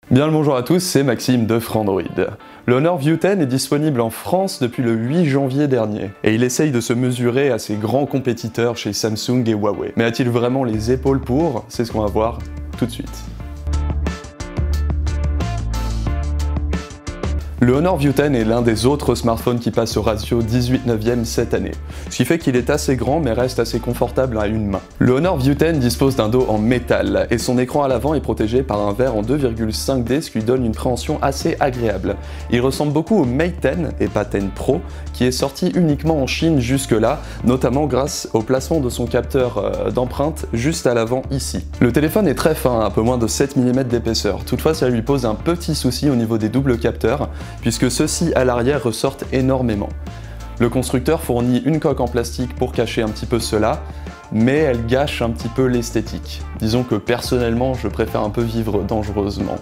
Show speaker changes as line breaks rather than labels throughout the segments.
Bien le bonjour à tous, c'est Maxime de Frandroid. Le Honor View 10 est disponible en France depuis le 8 janvier dernier, et il essaye de se mesurer à ses grands compétiteurs chez Samsung et Huawei. Mais a-t-il vraiment les épaules pour? C'est ce qu'on va voir tout de suite. Le Honor View 10 est l'un des autres smartphones qui passe au ratio 18/9 cette année, ce qui fait qu'il est assez grand mais reste assez confortable à une main. Le Honor View 10 dispose d'un dos en métal et son écran à l'avant est protégé par un verre en 2,5D, ce qui lui donne une préhension assez agréable. Il ressemble beaucoup au Mate 10 et pas 10 Pro qui est sorti uniquement en Chine jusque-là, notamment grâce au placement de son capteur d'empreinte juste à l'avant ici. Le téléphone est très fin, un peu moins de 7 mm d'épaisseur, toutefois ça lui pose un petit souci au niveau des doubles capteurs, puisque ceux-ci à l'arrière ressortent énormément. Le constructeur fournit une coque en plastique pour cacher un petit peu cela, mais elle gâche un petit peu l'esthétique. Disons que personnellement, je préfère un peu vivre dangereusement.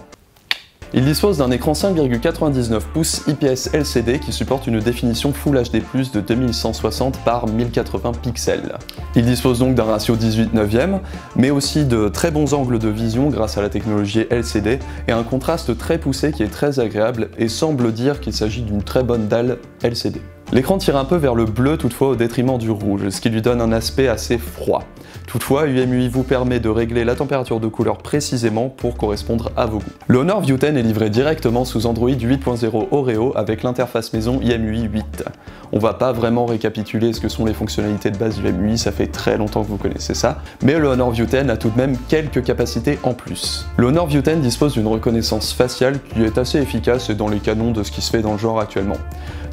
Il dispose d'un écran 5,99 pouces IPS LCD qui supporte une définition Full HD+, de 2160 par 1080 pixels. Il dispose donc d'un ratio 18/9, mais aussi de très bons angles de vision grâce à la technologie LCD et un contraste très poussé qui est très agréable et semble dire qu'il s'agit d'une très bonne dalle LCD. L'écran tire un peu vers le bleu toutefois au détriment du rouge, ce qui lui donne un aspect assez froid. Toutefois, UMUI vous permet de régler la température de couleur précisément pour correspondre à vos goûts. Le Honor View 10 est livré directement sous Android 8.0 Oreo avec l'interface maison UMUI 8. On va pas vraiment récapituler ce que sont les fonctionnalités de base UMUI, ça fait très longtemps que vous connaissez ça, mais le Honor View 10 a tout de même quelques capacités en plus. Le Honor View 10 dispose d'une reconnaissance faciale qui est assez efficace et dans les canons de ce qui se fait dans le genre actuellement.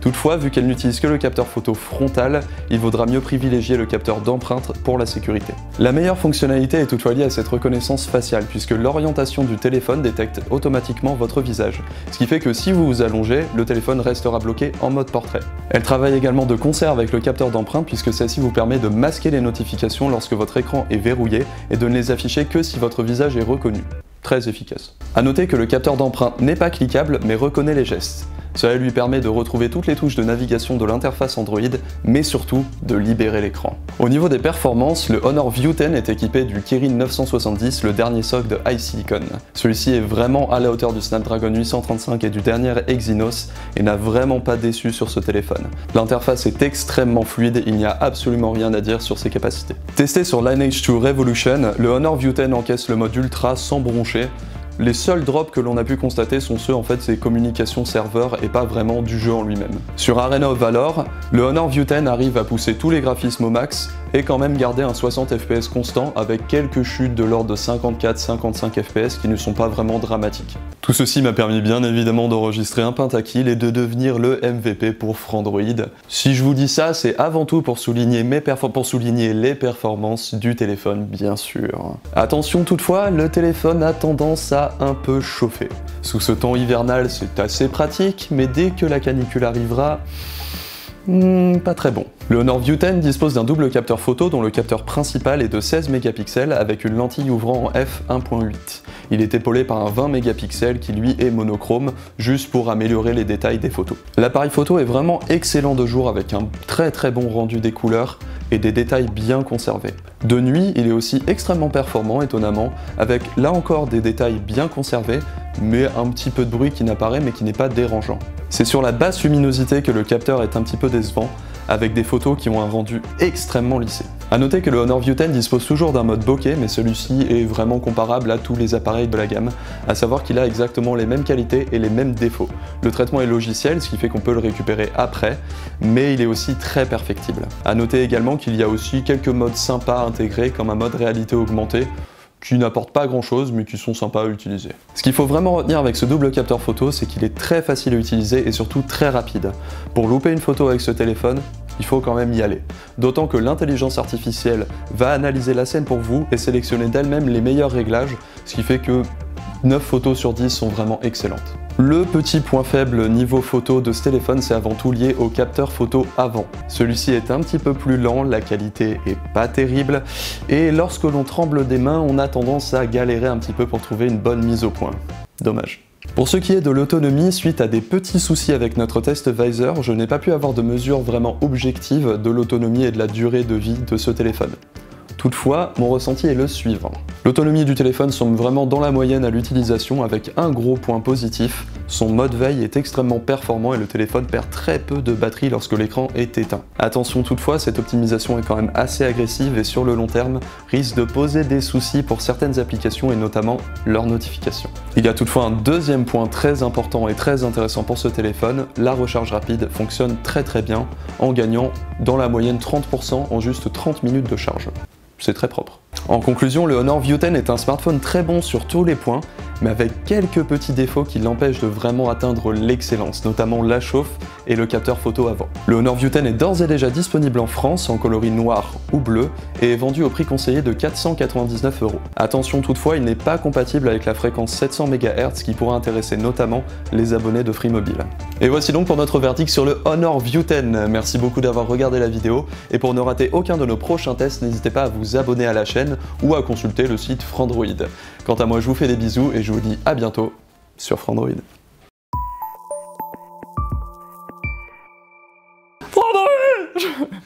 Toutefois, vu qu'elle n'utilise que le capteur photo frontal, il vaudra mieux privilégier le capteur d'empreinte pour la sécurité. La meilleure fonctionnalité est toutefois liée à cette reconnaissance faciale, puisque l'orientation du téléphone détecte automatiquement votre visage, ce qui fait que si vous vous allongez, le téléphone restera bloqué en mode portrait. Elle travaille également de concert avec le capteur d'empreinte, puisque celle-ci vous permet de masquer les notifications lorsque votre écran est verrouillé et de ne les afficher que si votre visage est reconnu. Très efficace. A noter que le capteur d'empreinte n'est pas cliquable, mais reconnaît les gestes. Cela lui permet de retrouver toutes les touches de navigation de l'interface Android, mais surtout de libérer l'écran. Au niveau des performances, le Honor View 10 est équipé du Kirin 970, le dernier SoC de HiSilicon. Celui-ci est vraiment à la hauteur du Snapdragon 835 et du dernier Exynos et n'a vraiment pas déçu sur ce téléphone. L'interface est extrêmement fluide, il n'y a absolument rien à dire sur ses capacités. Testé sur Lineage 2 Revolution, le Honor View 10 encaisse le mode Ultra sans broncher. Les seuls drops que l'on a pu constater sont ceux en fait des communications serveurs et pas vraiment du jeu en lui-même. Sur Arena of Valor, le Honor View 10 arrive à pousser tous les graphismes au max et quand même garder un 60 fps constant avec quelques chutes de l'ordre de 54-55 fps qui ne sont pas vraiment dramatiques. Tout ceci m'a permis bien évidemment d'enregistrer un pentakill et de devenir le MVP pour Frandroid. Si je vous dis ça, c'est avant tout pour souligner les performances du téléphone bien sûr. Attention toutefois, le téléphone a tendance à un peu chauffer. Sous ce temps hivernal, c'est assez pratique, mais dès que la canicule arrivera, pas très bon. Le Honor View 10 dispose d'un double capteur photo dont le capteur principal est de 16 mégapixels avec une lentille ouvrant en f1.8. Il est épaulé par un 20 mégapixels qui lui est monochrome, juste pour améliorer les détails des photos. L'appareil photo est vraiment excellent de jour avec un très bon rendu des couleurs et des détails bien conservés. De nuit, il est aussi extrêmement performant étonnamment, avec là encore des détails bien conservés, mais un petit peu de bruit qui n'apparaît mais qui n'est pas dérangeant. C'est sur la basse luminosité que le capteur est un petit peu décevant, avec des photos qui ont un rendu extrêmement lissé. A noter que le Honor View 10 dispose toujours d'un mode bokeh, mais celui-ci est vraiment comparable à tous les appareils de la gamme, à savoir qu'il a exactement les mêmes qualités et les mêmes défauts. Le traitement est logiciel, ce qui fait qu'on peut le récupérer après, mais il est aussi très perfectible. A noter également qu'il y a aussi quelques modes sympas intégrés, comme un mode réalité augmentée, qui n'apportent pas grand chose mais qui sont sympas à utiliser. Ce qu'il faut vraiment retenir avec ce double capteur photo, c'est qu'il est très facile à utiliser et surtout très rapide. Pour louper une photo avec ce téléphone, il faut quand même y aller. D'autant que l'intelligence artificielle va analyser la scène pour vous et sélectionner d'elle-même les meilleurs réglages, ce qui fait que 9 photos sur 10 sont vraiment excellentes. Le petit point faible niveau photo de ce téléphone, c'est avant tout lié au capteur photo avant. Celui-ci est un petit peu plus lent, la qualité est pas terrible, et lorsque l'on tremble des mains, on a tendance à galérer un petit peu pour trouver une bonne mise au point. Dommage. Pour ce qui est de l'autonomie, suite à des petits soucis avec notre test Visor, je n'ai pas pu avoir de mesure vraiment objective de l'autonomie et de la durée de vie de ce téléphone. Toutefois, mon ressenti est le suivant. L'autonomie du téléphone semble vraiment dans la moyenne à l'utilisation avec un gros point positif, son mode veille est extrêmement performant et le téléphone perd très peu de batterie lorsque l'écran est éteint. Attention toutefois, cette optimisation est quand même assez agressive et sur le long terme risque de poser des soucis pour certaines applications et notamment leurs notifications. Il y a toutefois un deuxième point très important et très intéressant pour ce téléphone, la recharge rapide fonctionne très bien en gagnant dans la moyenne 30% en juste 30 minutes de charge. C'est très propre. En conclusion, le Honor View 10 est un smartphone très bon sur tous les points, mais avec quelques petits défauts qui l'empêchent de vraiment atteindre l'excellence, notamment la chauffe et le capteur photo avant. Le Honor View 10 est d'ores et déjà disponible en France en coloris noir ou bleu et est vendu au prix conseillé de 499 €. Attention toutefois, il n'est pas compatible avec la fréquence 700 MHz qui pourra intéresser notamment les abonnés de Free Mobile. Et voici donc pour notre verdict sur le Honor View 10. Merci beaucoup d'avoir regardé la vidéo et pour ne rater aucun de nos prochains tests, n'hésitez pas à vous abonner à la chaîne ou à consulter le site Frandroid. Quant à moi, je vous fais des bisous et je vous dis à bientôt sur Frandroid. Frandroid